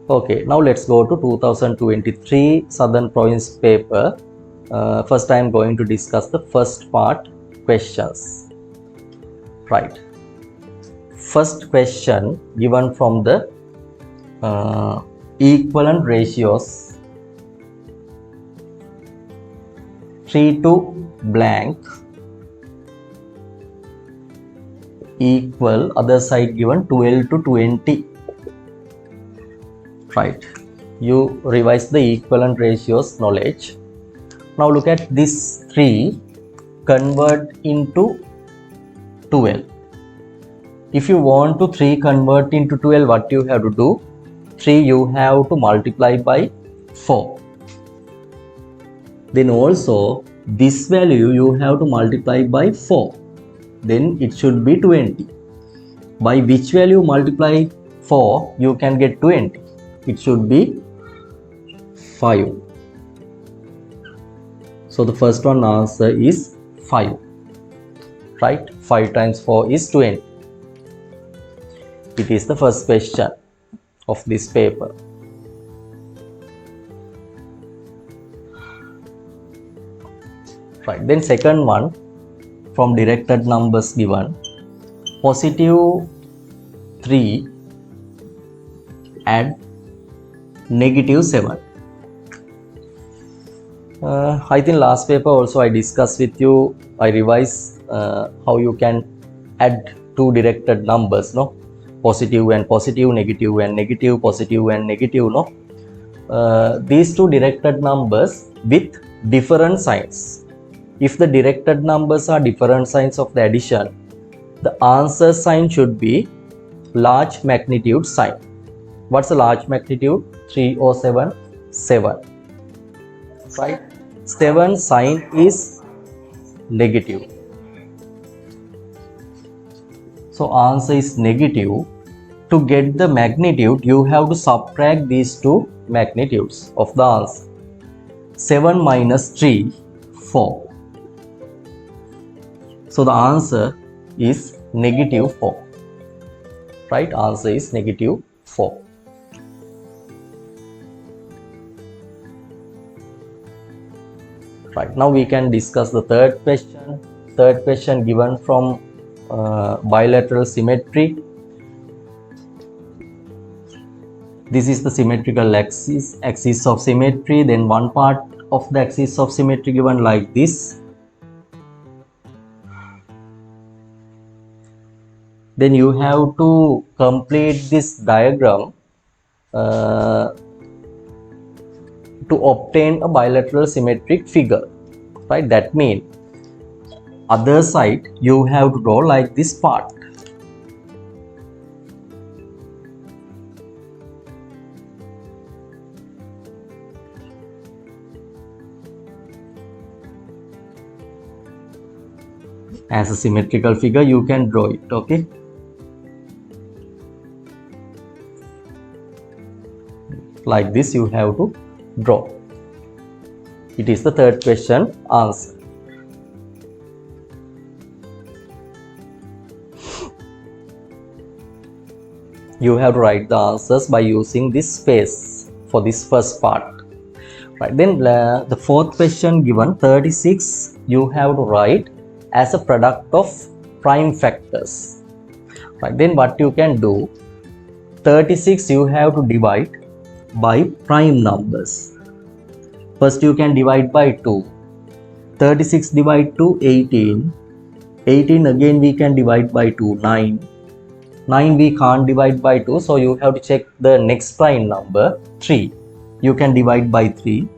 Okay, now let's go to 2023 Southern Province paper. First I am going to discuss the first part, questions. Right. First question given from the equivalent ratios 3 to blank equal, other side given 12 to 20. Right, you revise the equivalent ratios knowledge. Now look at this 3 convert into 12. If you want to 3 convert into 12, what you have to do? 3 you have to multiply by 4. Then also this value you have to multiply by 4. Then it should be 20. By which value multiply 4 you can get 20? It should be 5. So the first one answer is 5. Right? 5 times 4 is 20. It is the first question of this paper. Right. Then second one, from directed numbers given, positive 3 and negative 7. I think last paper also I discussed with you, I revise how you can add two directed numbers, no? Positive and positive, negative and negative, positive and negative, no? These two directed numbers with different signs. If the directed numbers are different signs of the addition, the answer sign should be large magnitude sign. What's the large magnitude? 3 or 7? 7. Right? 7 sign is negative. So answer is negative. To get the magnitude, you have to subtract these two magnitudes of the answer. 7 minus 3, 4. So the answer is negative 4. Right? Answer is negative 4. Right, now we can discuss the third question. Third question given from bilateral symmetry. This is the symmetrical axis of symmetry. Then one part of the axis of symmetry given like this. Then you have to complete this diagram to obtain a bilateral symmetric figure. Right, that means other side you have to draw like this part. As a symmetrical figure you can draw it. Okay, like this you have to draw. It is the third question answer. You have to write the answers by using this space for this first part. Right, then the fourth question given 36 you have to write as a product of prime factors. Right, then what you can do, 36 you have to divide by prime numbers. First you can divide by 2. 36 divide to 18. 18 again we can divide by 2. 9. 9 we can't divide by 2. So you have to check the next prime number. 3. You can divide by 3.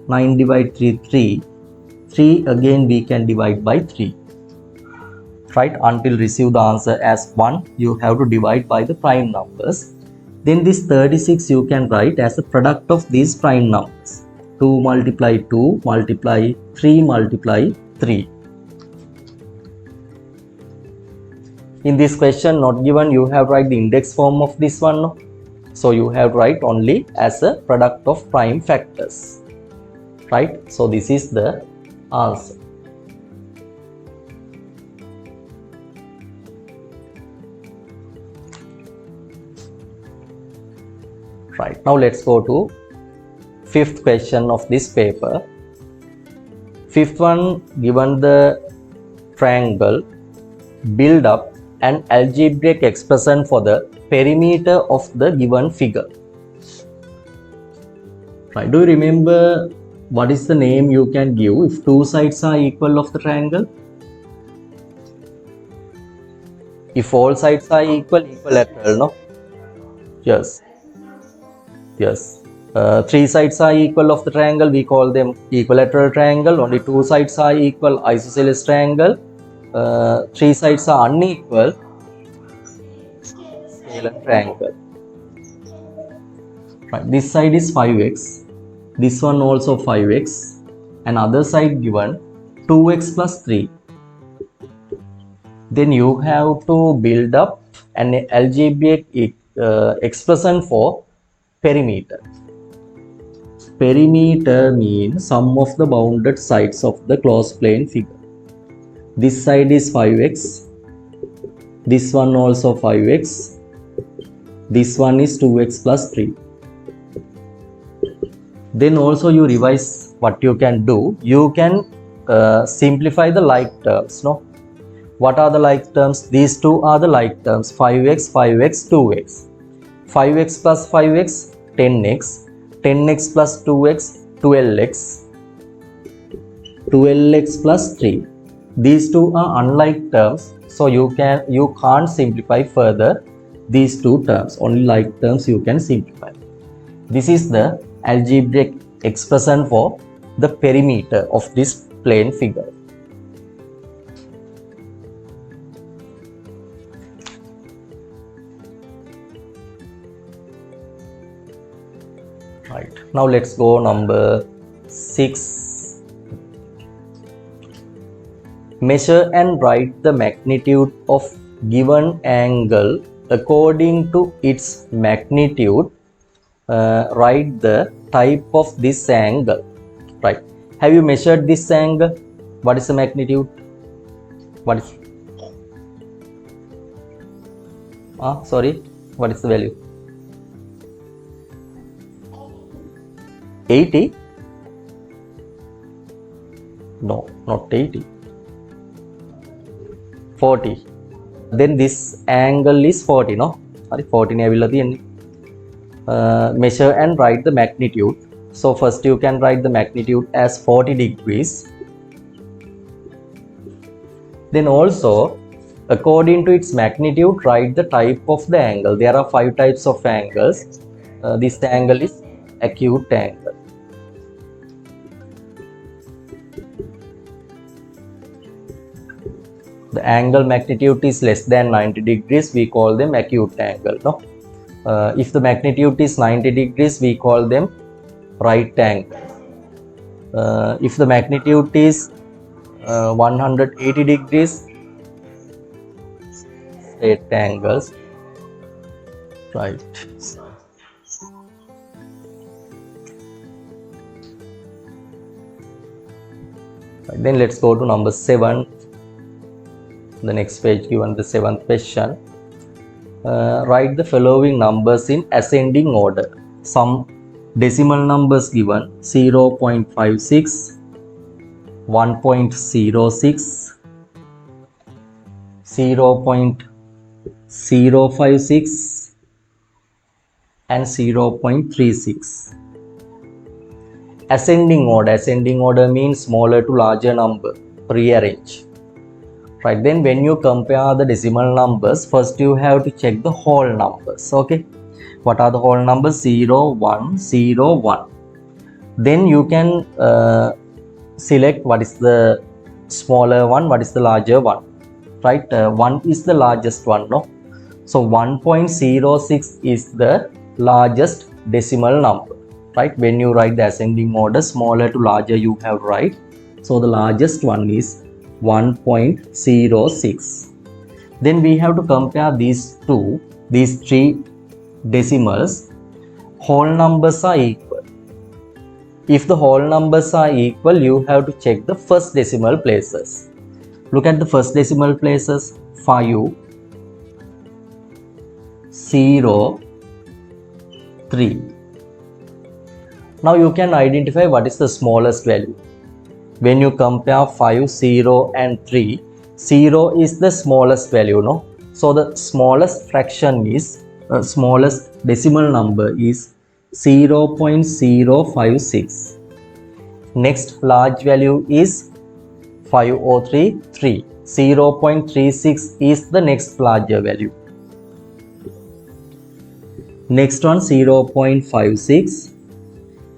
9 divide 3. 3. 3 again we can divide by 3. Right? Until receive the answer as 1. You have to divide by the prime numbers. Then this 36 you can write as a product of these prime numbers. 2 multiply 2 multiply 3 multiply 3. In this question not given, you have write the index form of this one. No? So you have write only as a product of prime factors. Right? So this is the answer. Right, now let's go to fifth question of this paper. Fifth one, given the triangle, build up an algebraic expression for the perimeter of the given figure. Right, do you remember what is the name you can give if two sides are equal of the triangle? If all sides are equal, equilateral, no? Yes. Yes. Three sides are equal of the triangle, we call them equilateral triangle. Only two sides are equal, isosceles triangle. Three sides are unequal, scalar triangle. Right. This side is 5x, this one also 5x, and other side given 2x plus 3. Then you have to build up an algebraic expression for perimeter. Perimeter means sum of the bounded sides of the closed plane figure. This side is 5x, this one also 5x, this one is 2x plus 3. Then also you revise what you can do. You can simplify the like terms, no? What are the like terms? These two are the like terms, 5x, 5x, 2x. 5x plus 5x, 10x. 10x plus 2x, 12x. 12x plus 3. These two are unlike terms, so you can't simplify further these two terms. Only like terms you can simplify. This is the algebraic expression for the perimeter of this plane figure. Right, now let's go number 6. Measure and write the magnitude of given angle according to its magnitude. Write the type of this angle. Right, have you measured this angle? What is the magnitude? What is what is the value? 80? No, not 80. 40. Then this angle is 40, no? Sorry, 40 measure and write the magnitude. So first you can write the magnitude as 40 degrees. Then also, according to its magnitude, write the type of the angle. There are 5 types of angles. This angle is acute angle. The angle magnitude is less than 90 degrees, we call them acute angle, no? If the magnitude is 90 degrees, we call them right angle. If the magnitude is 180 degrees, straight angles. Right. Then let's go to number 7. The next page given the 7th question. Write the following numbers in ascending order. Some decimal numbers given: 0.56, 1.06, 0.056 and 0.36. Ascending order means smaller to larger number. Rearrange. Right, then when you compare the decimal numbers, first you have to check the whole numbers. Okay, what are the whole numbers? 0, 1, 0, 1. Then you can select what is the smaller one, what is the larger one. Right, 1 is the largest one, no? So 1.06 is the largest decimal number. Right, when you write the ascending order, smaller to larger you have to write. So the largest one is 1.06. Then we have to compare these three decimals. Whole numbers are equal. If the whole numbers are equal, you have to check the first decimal places. Look at the first decimal places: 5, 0, 3. Now you can identify what is the smallest value. When you compare 5, 0 and 3, 0 is the smallest value, no? So the smallest fraction is, smallest decimal number is 0.056. Next large value is 5033. 0.36 is the next larger value. Next one 0.56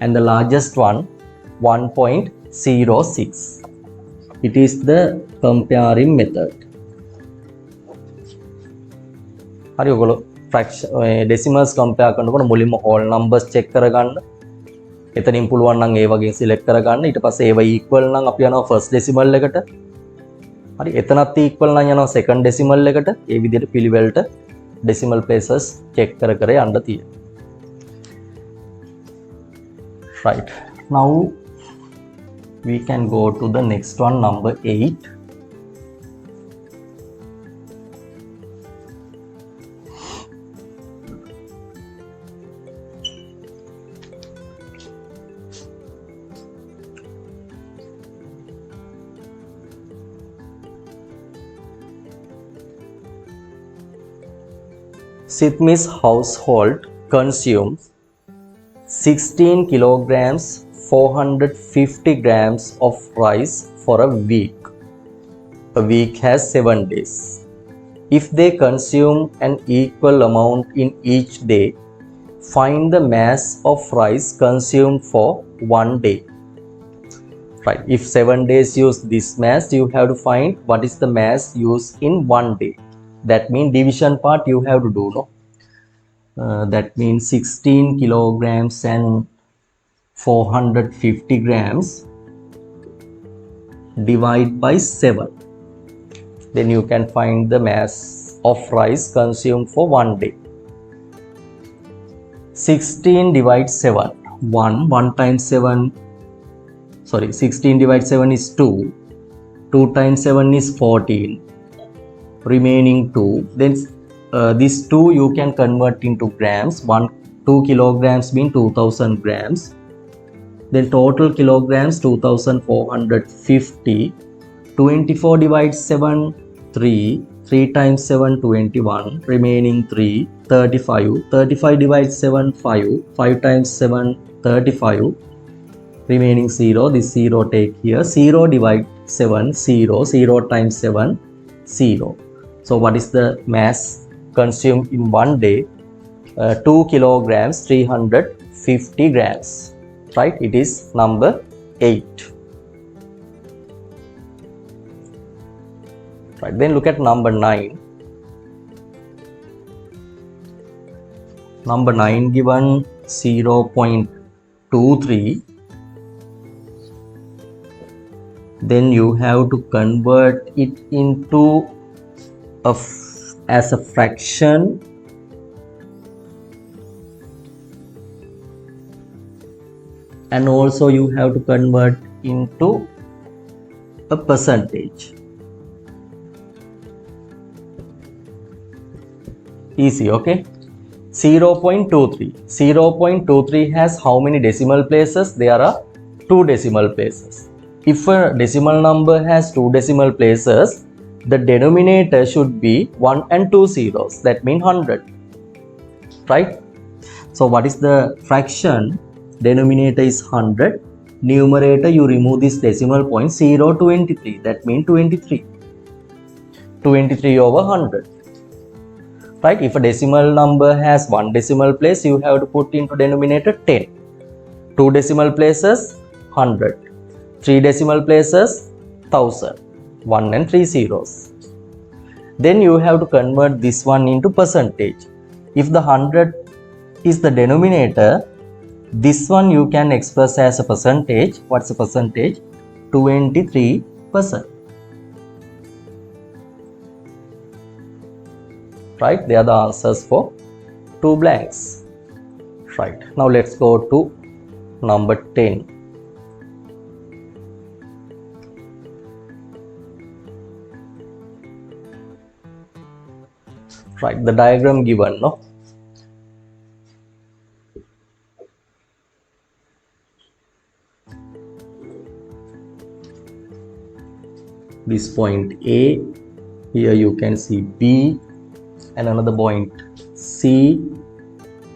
and the largest one 1.06. It is the comparing method. හරි ඔයගොල්ලෝ decimals compare කරනකොට මුලින්ම whole numbers check කරගන්න. එතනින් පුළුවන් නම් ඒ වගේ select කරගන්න. ඊට පස්සේ ඒව equal නම් අපි යනවා first decimal එකට. හරි එතනත් equal නම් යනවා second decimal එකට. ඒ විදිහට පිළිවෙලට decimal places check කර කර යන්න තියෙනවා. Right. Now we can go to the next one, number 8. Sydney's household consumes 16 kilograms 450 grams of rice for a week. A week has 7 days. If they consume an equal amount in each day, find the mass of rice consumed for one day. Right, if 7 days use this mass, you have to find what is the mass used in one day. That means division part you have to do, no? That means 16 kilograms and 450 grams divide by 7. Then you can find the mass of rice consumed for one day. 16 divides 7. 1 times 7. Sorry, 16 divides 7 is 2. 2 times 7 is 14. Remaining 2. Then this 2 you can convert into grams. 2 kilograms mean 2000 grams. Then total kilograms 2450. 24 divides 7 3. 3 times 7 21. Remaining 3 35. 35 divides 7 5. 5 times 7 35. Remaining 0. This 0 take here. 0 divide 7 0. 0 times 7 0. So what is the mass consumed in one day? 2 kilograms 350 grams. Right, it is number 8. Right, then look at number 9. Number 9 given 0.23. Then you have to convert it into as a fraction and also you have to convert into a percentage. Easy, okay? 0.23. 0.23 has how many decimal places? There are 2 decimal places. If a decimal number has 2 decimal places, the denominator should be 1 and 2 zeros. That means 100. Right? So what is the fraction? Denominator is 100. Numerator, you remove this decimal point 0.23. That means 23. 23 over 100. Right? If a decimal number has 1 decimal place, you have to put into denominator 10. 2 decimal places 100. 3 decimal places 1000. 1 and 3 zeros. Then you have to convert this one into percentage. If the 100 is the denominator, this one you can express as a percentage. What's the percentage? 23%. Right, they are the answers for 2 blanks. Right, now let's go to number 10. Right, the diagram given, no? this point A, here you can see B, and another point C,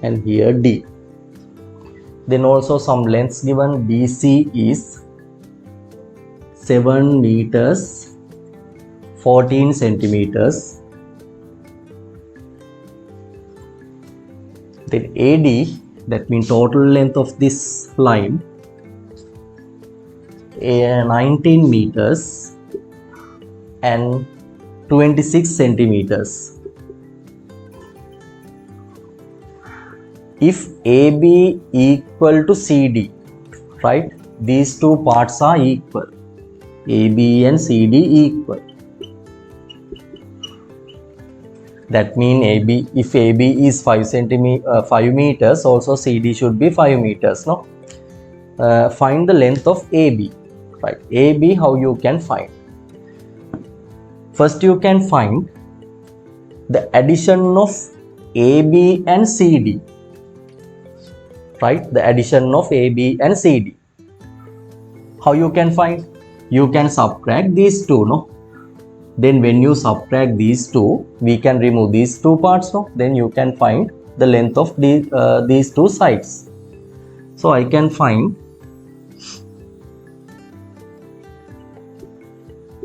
and here D. Then also some lengths given. BC is 7 meters 14 centimeters. Then AD, that means total length of this line, 19 meters and 26 centimeters. If AB equal to CD, right, these two parts are equal, AB and CD equal. That means if AB is 5 meters, also CD should be 5 meters. No, find the length of AB. Right, AB, how you can find? First, you can find the addition of AB and CD. Right, the addition of AB and CD. How you can find? You can subtract these two. No. Then when you subtract these two, we can remove these two parts. No? Then you can find the length of these two sides. So I can find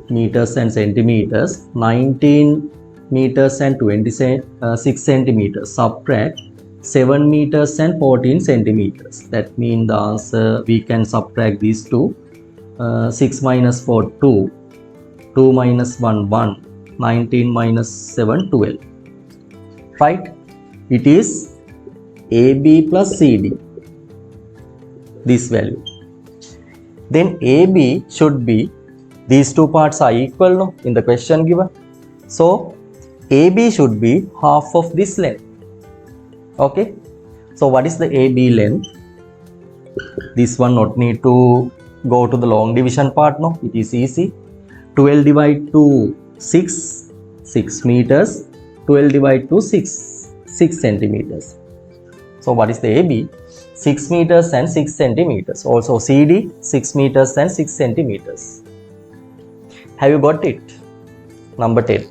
meters and centimeters, 19 meters and 26 centimeters. Subtract 7 meters and 14 centimeters. That means the answer, we can subtract these two. 6 minus 4, 2. 2 minus 1, 1, 19 minus 7, 12. Right? It is AB plus CD. This value. Then AB should be, these two parts are equal, no, in the question given. So AB should be half of this length. Okay. So what is the AB length? This one not need to go to the long division part, no. It is easy. 12 divided to 6, 6 meters. 12 divided to 6, 6 centimeters. So what is the AB? 6 meters and 6 centimeters. Also CD, 6 meters and 6 centimeters. Have you got it? Number 10.